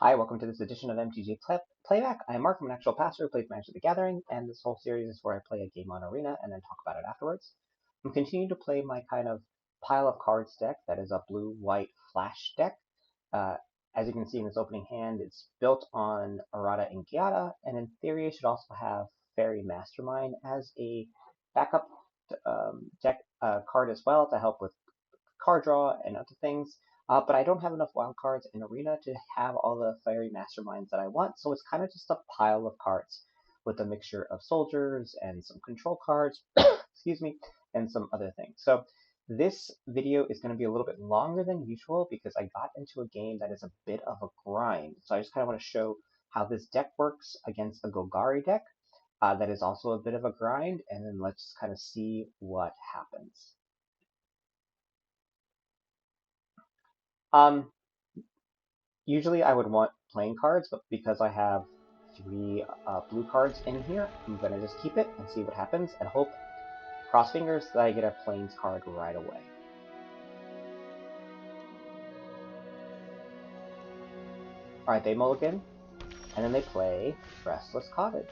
Hi, welcome to this edition of MTG Playback. I am Mark, I'm an actual passer who plays Magic the Gathering, and this whole series is where I play a game on Arena and then talk about it afterwards. I'm continuing to play my kind of pile of cards deck that is a blue-white flash deck. As you can see in this opening hand, it's built on Errant and Giada, and in theory it should also have Faerie Mastermind as a backup deck card as well to help with card draw and other things. But I don't have enough wild cards in Arena to have all the Faerie Masterminds that I want, so it's kind of just a pile of cards with a mixture of soldiers and some control cards, excuse me, and some other things. So this video is going to be a little bit longer than usual because I got into a game that is a bit of a grind. So I just kind of want to show how this deck works against a Golgari deck that is also a bit of a grind, and then let's kind of see what happens. Usually I would want playing cards, but because I have 3 blue cards in here, I'm going to just keep it and see what happens and hope, cross fingers, that I get a plains card right away. Alright, they mulligan, and then they play Restless Cottage.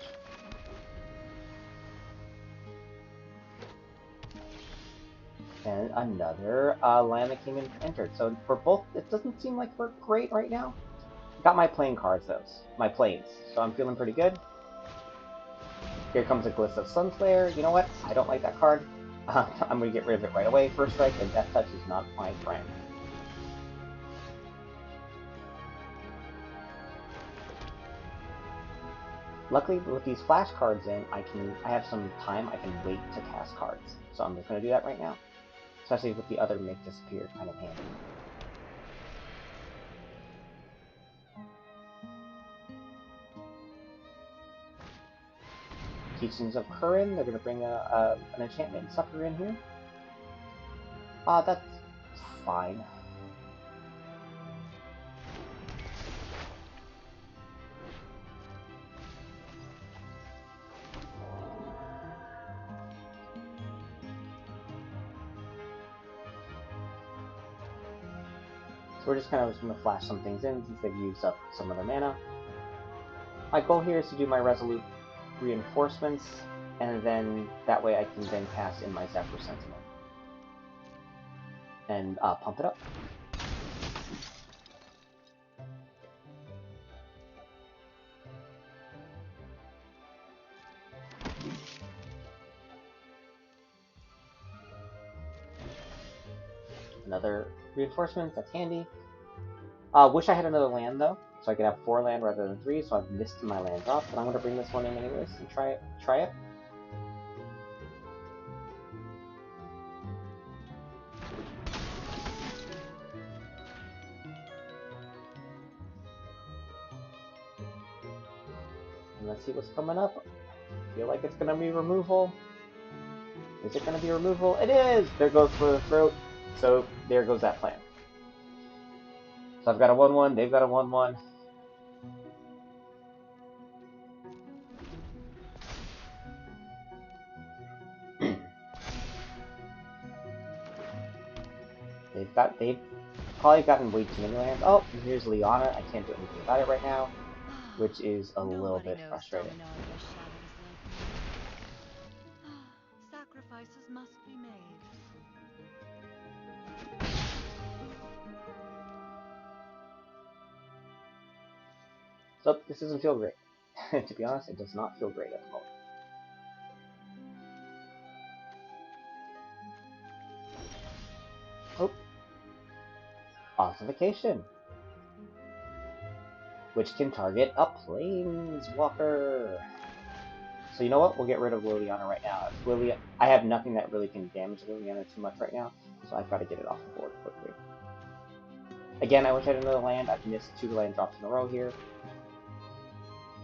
And another land that came in entered. So for both, it doesn't seem like we're great right now. Got my playing cards, though. My plains. So I'm feeling pretty good. Here comes a Decklist of Sunslayer. You know what? I don't like that card. I'm going to get rid of it right away. First strike, and Death Touch is not my friend. Luckily, with these flash cards in, I have some time. I can wait to cast cards. So I'm just going to do that right now. Especially with the other Make Disappear kind of handy. Teachings of Kurin, they're going to bring an enchantment sucker in here. That's fine. So we're just kind of going to flash some things in since they've used up some of their mana. My goal here is to do my Resolute Reinforcements, and then that way I can then cast in my Zephyr Sentinel. And pump it up. Another reinforcements, that's handy. Wish I had another land though, so I could have 4 land rather than 3, so I've missed my land drop, but I'm going to bring this one in anyways and try it. And let's see what's coming up. I feel like it's going to be removal. Is it going to be removal? It is! There goes for the throat. So there goes that plan. So I've got a 1-1, they've got a 1-1. They've probably gotten way too many lands. Oh, and here's Liana. I can't do anything about it right now, which is a little bit frustrating. Sacrifices must be made. So this doesn't feel great. To be honest, it does not feel great at the moment. Oh. Ossification, which can target a Planeswalker. So you know what? We'll get rid of Liliana right now. I have nothing that really can damage Liliana too much right now, so I've got to get it off the board quickly. Again, I wish I had another land. I've missed 2 land drops in a row here.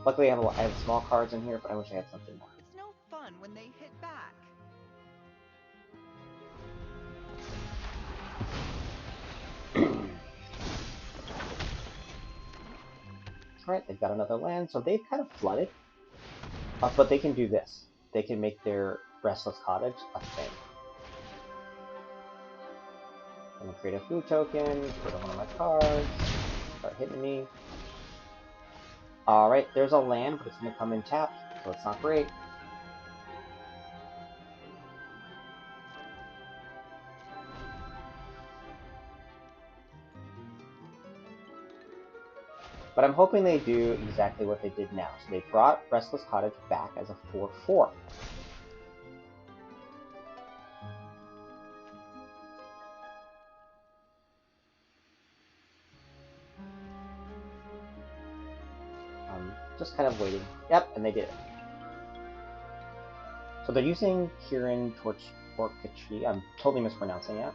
Luckily, I have small cards in here, but I wish I had something more. It's no fun when they hit back. Alright, they've got another land, so they've kind of flooded. But they can do this. They can make their Restless Cottage a thing. I'm gonna create a food token, put on one of my cards, start hitting me. Alright, there's a land, but it's going to come in tapped, so it's not great. But I'm hoping they do exactly what they did now. So they brought Restless Cottage back as a 4/4. Just kind of waiting. Yep, and they did it. So they're using Kirin Torchichi. I'm totally mispronouncing it.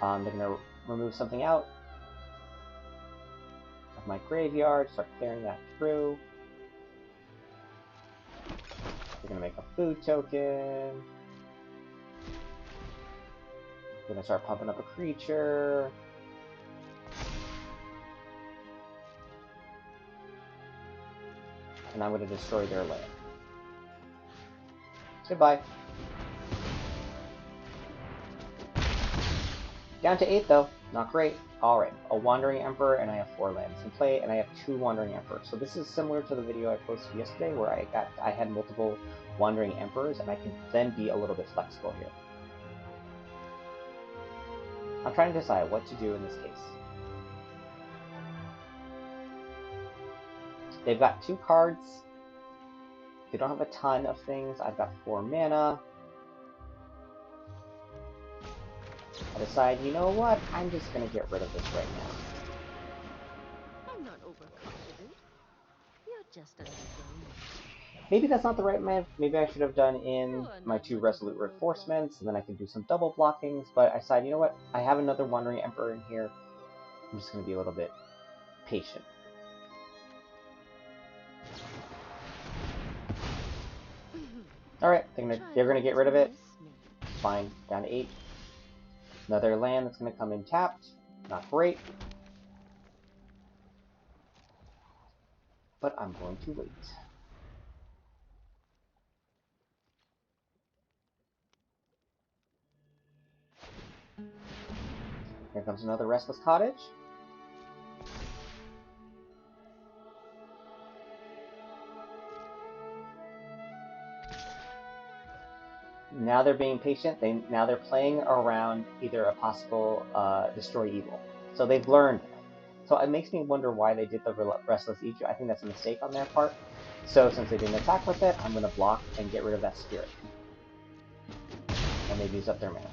They're going to remove something out of my graveyard, start clearing that through. They're going to make a food token. We're going to start pumping up a creature. And I'm going to destroy their land. Goodbye. Down to 8 though, not great. Alright, a Wandering Emperor, and I have 4 lands in play, and I have 2 Wandering Emperors. So this is similar to the video I posted yesterday, where I had multiple Wandering Emperors, and I can then be a little bit flexible here. I'm trying to decide what to do in this case. They've got 2 cards. They don't have a ton of things. I've got 4 mana. I decide, you know what? I'm just going to get rid of this right now. I'm not overconfident. You're just a little. Maybe that's not the right move. Maybe I should have done in my 2 Resolute Reinforcements, and then I can do some double blockings, but I decided, you know what? I have another Wandering Emperor in here. I'm just going to be a little bit patient. Alright, they're gonna get rid of it. Fine, down to 8. Another land that's gonna come in tapped. Not great. But I'm going to wait. Here comes another Restless Cottage. Now they're being patient. Now they're playing around either a possible Destroy Evil. So they've learned. So it makes me wonder why they did the Restless Evil. I think that's a mistake on their part. So since they didn't attack with it, I'm going to block and get rid of that spirit. And they've used up their mana.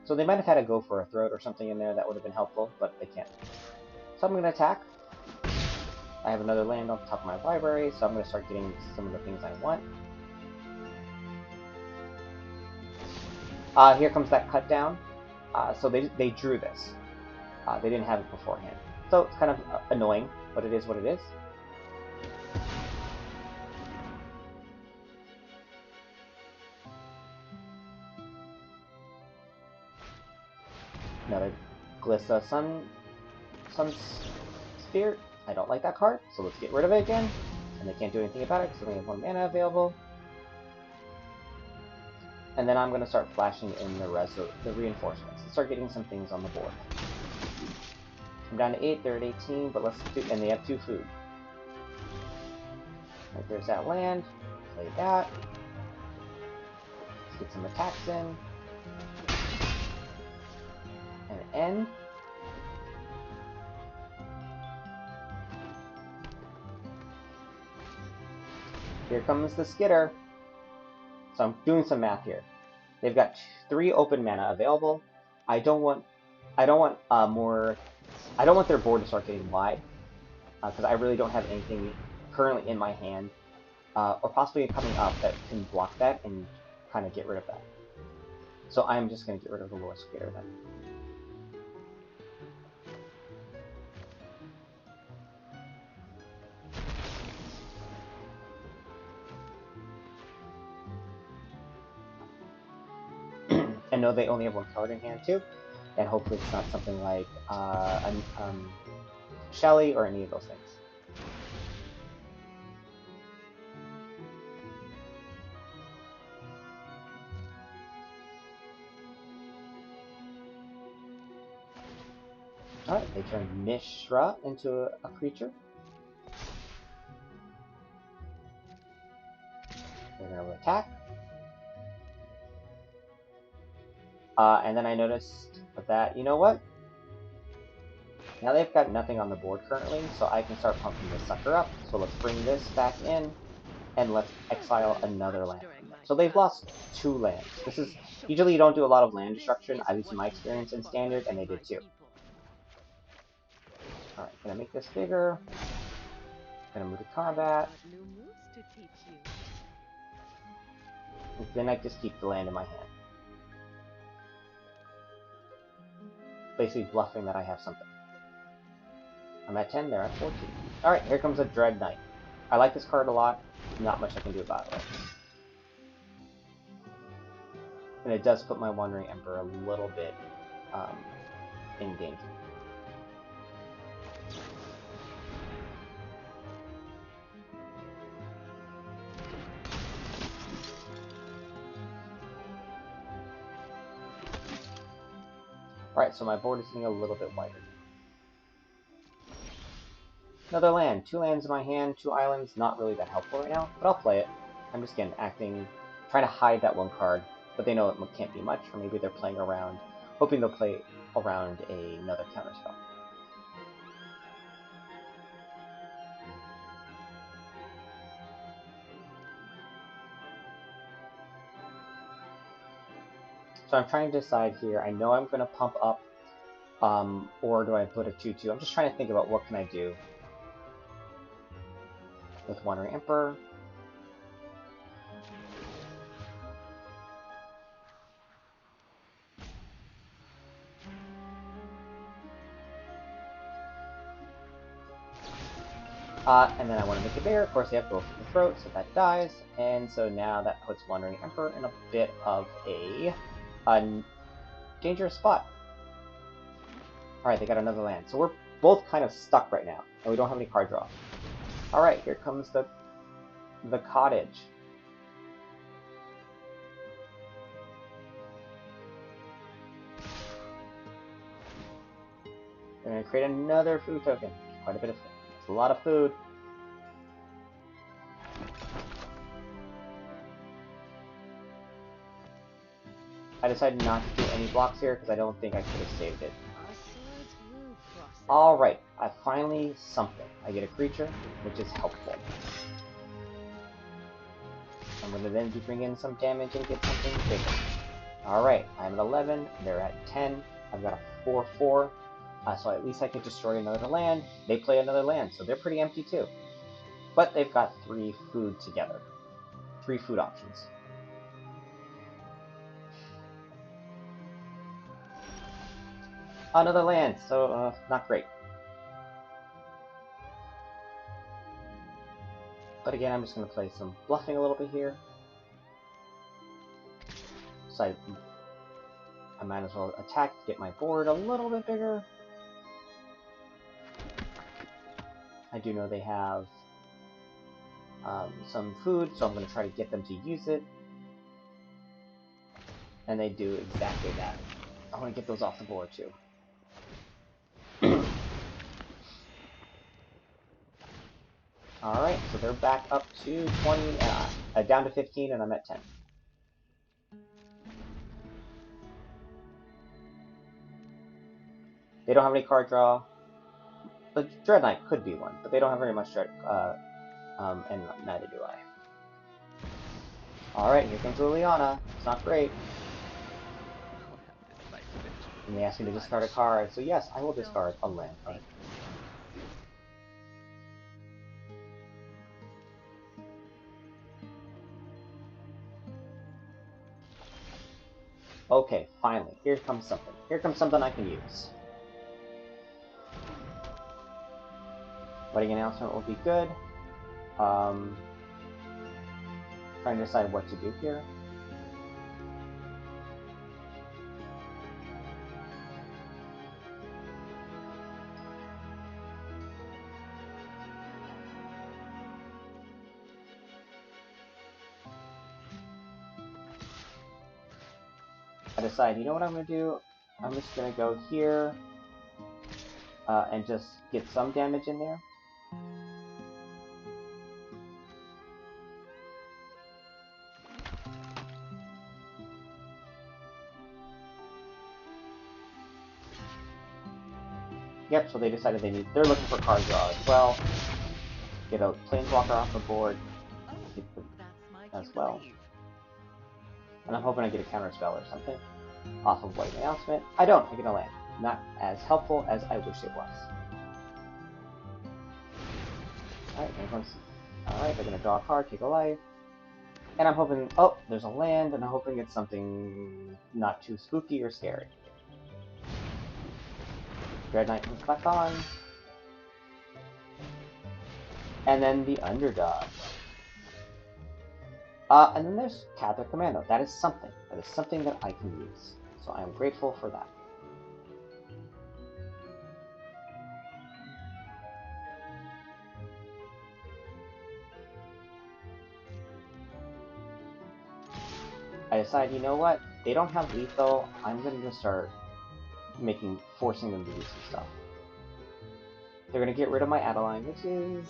So they might have had to go for a Throat or something in there that would have been helpful, but they can't. So I'm going to attack. I have another land on top of my library, so I'm going to start getting some of the things I want. Here comes that cut down. So they drew this. They didn't have it beforehand. So it's kind of annoying, but it is what it is. Another Glissa Sun Sphere. I don't like that card, so let's get rid of it again. And they can't do anything about it because they only have 1 mana available. And then I'm going to start flashing in the reinforcements and start getting some things on the board. I'm down to 8, they're at 18, but let's do, and they have 2 food. Right, there's that land. Play that. Let's get some attacks in. And end. Here comes the Skitter. So I'm doing some math here. They've got 3 open mana available. I don't want their board to start getting wide, because I really don't have anything currently in my hand, or possibly coming up that can block that and kind of get rid of that. So I'm just going to get rid of the Lord Skitter then. And know they only have 1 card in hand too, and hopefully it's not something like Shelly or any of those things. Alright, they turn Mishra into a creature. They're going to attack. And then I noticed that, you know what? Now they've got nothing on the board currently, so I can start pumping this sucker up. So let's bring this back in, and let's exile another land from them. So they've lost 2 lands. This is, usually you don't do a lot of land destruction, at least in my experience in Standard, and they did too. Alright, gonna make this bigger. Gonna move to combat. And then I just keep the land in my hand. Basically bluffing that I have something. I'm at 10, they're at 14. Alright, here comes a Dread Knight. I like this card a lot. Not much I can do about it. And it does put my Wandering Emperor a little bit in danger. Alright, so my board is getting a little bit wider. Another land. 2 lands in my hand, 2 islands. Not really that helpful right now, but I'll play it. I'm just, again, trying to hide that 1 card, but they know it can't be much, or maybe they're playing around, hoping they'll play around another counterspell. So I'm trying to decide here. I know I'm going to pump up, or do I put a 2/2? I'm just trying to think about what can I do with Wandering Emperor. And then I want to make it bigger. Of course, they have both of the throat, so that dies. And so now that puts Wandering Emperor in a bit of a dangerous spot. Alright, they got another land. So we're both kind of stuck right now, and we don't have any card draw. Alright, here comes the cottage. They're going to create another food token. Quite a bit of food. It's a lot of food. I decided not to do any blocks here because I don't think I could have saved it. Alright, I finally something. I get a creature, which is helpful. I'm going to then bring in some damage and get something bigger. Alright, I'm at 11, they're at 10, I've got a 4/4, so at least I can destroy another land. They play another land, so they're pretty empty too. But they've got 3 food together. 3 food options. Another land, so not great. But again, I'm just going to play some bluffing a little bit here. So I might as well attack to get my board a little bit bigger. I do know they have some food, so I'm going to try to get them to use it. And they do exactly that. I want to get those off the board too. Alright, so they're back up to 20, down to 15, and I'm at 10. They don't have any card draw. The Dread Knight could be one, but they don't have very much Dread, and neither do I. Alright, here comes Liliana. It's not great. And they ask me to discard a card, so yes, I will discard a land card. Okay, finally, here comes something. Here comes something I can use. Wedding announcement will be good. Trying to decide what to do here. I decide, you know what I'm going to do? I'm just going to go here. and just get some damage in there. Yep, so they decided they're looking for card draw as well. Get a Planeswalker off the board as well. And I'm hoping I get a counter spell or something off of White Announcement. I don't, I get a land. Not as helpful as I wish it was. Alright, they're gonna draw a card, take a life. And I'm hoping, oh, there's a land, and I'm hoping it's something not too spooky or scary. Dread Knight comes back on. And then the Underdog. And then there's Cathar Commando. That is something. That is something that I can use. So I am grateful for that. I decide, you know what? They don't have lethal. I'm going to start forcing them to do some stuff. They're going to get rid of my Adeline, which is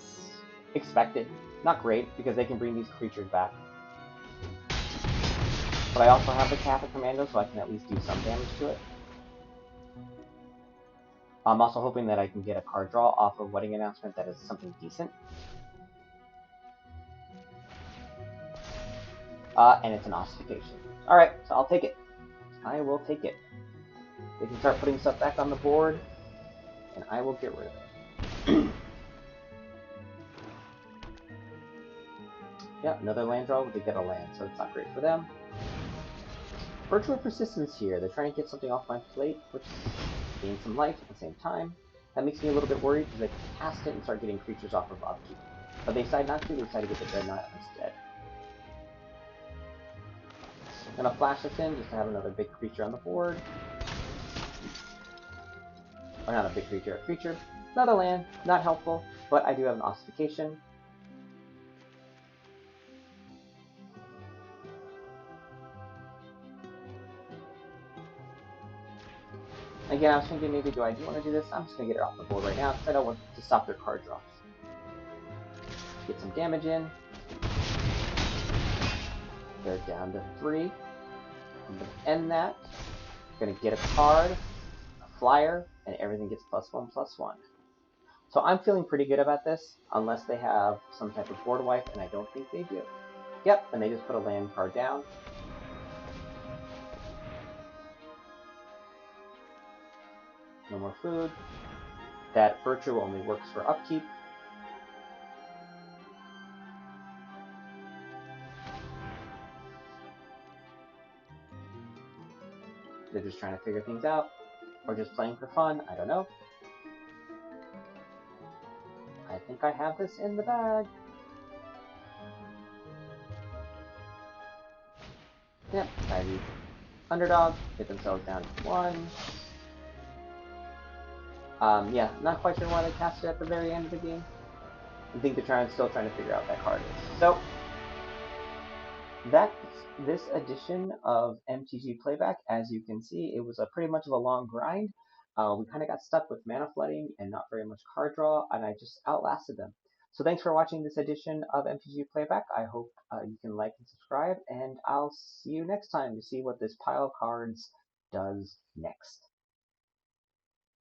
expected. Not great, because they can bring these creatures back. But I also have the Cathar Commando, so I can at least do some damage to it. I'm also hoping that I can get a card draw off of Wedding Announcement that is something decent. And it's an Ossification. Alright, so I'll take it. I will take it. They can start putting stuff back on the board, and I will get rid of it. Yeah, another land draw, but they get a land, so it's not great for them. Virtual Persistence here. They're trying to get something off my plate, which gains some life at the same time. That makes me a little bit worried, because they can cast it and start getting creatures off of upkeep. But they decide not to, they decide to get the Dreadnought instead. I'm gonna flash this in just to have another big creature on the board. Or not a big creature, a creature. Another land, not helpful, but I do have an Ossification. Again, I was thinking maybe do I want to do this? I'm just going to get it off the board right now because I don't want to stop their card draws. Get some damage in. They're down to 3. I'm going to end that. Going to get a card, a flyer, and everything gets +1/+1. So I'm feeling pretty good about this, unless they have some type of board wipe, and I don't think they do. Yep, and they just put a land card down. No more food. That Virtue only works for upkeep. They're just trying to figure things out, or just playing for fun, I don't know. I think I have this in the bag. Yep, Ivy. Underdog, get themselves down to 1. Yeah, not quite sure why they cast it at the very end of the game. I think they're still trying to figure out what that card is. So, that's this edition of MTG Playback. As you can see, it was pretty much of a long grind. We kind of got stuck with mana flooding and not very much card draw, and I just outlasted them. So thanks for watching this edition of MTG Playback. I hope you can like and subscribe, and I'll see you next time to see what this pile of cards does next.